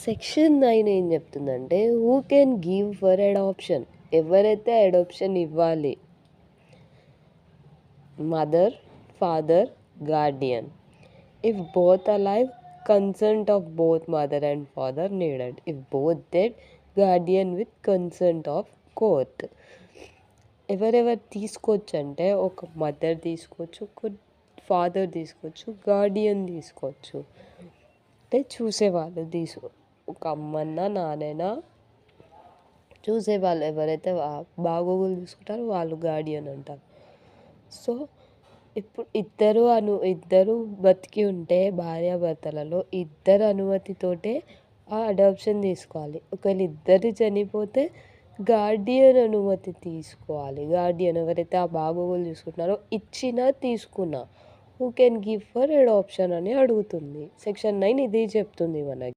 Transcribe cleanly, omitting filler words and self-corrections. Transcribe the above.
Section 9 ఏం చెప్తుందంటే, who can give for adoption, ఎవరైతే అడాప్షన్ ఇవ్వాలి, mother, father, guardian. If both alive, consent of both mother and father needed. If both dead, guardian with consent of court. ఎవరెవరు తీసుకోవచ్చు అంటే, ఒక mother తీసుకోవచ్చు, ఒక ఫాదర్ తీసుకోవచ్చు, గార్డియన్ తీసుకోవచ్చు. అంటే చూసేవాళ్ళు ఒక అమ్మన్నా నాన్నైనా చూసేవాళ్ళు ఎవరైతే బాగోగులు చూసుకుంటారో వాళ్ళు గార్డియన్ అంటారు. సో ఇప్పుడు ఇద్దరు బతికి ఉంటే భార్యాభర్తలలో ఇద్దరు అనుమతితోటే ఆ అడాప్షన్ తీసుకోవాలి. ఒకవేళ ఇద్దరు చనిపోతే గార్డియన్ అనుమతి తీసుకోవాలి. గార్డియన్ ఎవరైతే ఆ బాగోగులు చూసుకుంటున్నారో ఇచ్చినా తీసుకున్నా who can give for adoption అని అడుగుతుంది. సెక్షన్ 9 ఇదే చెప్తుంది మనకి.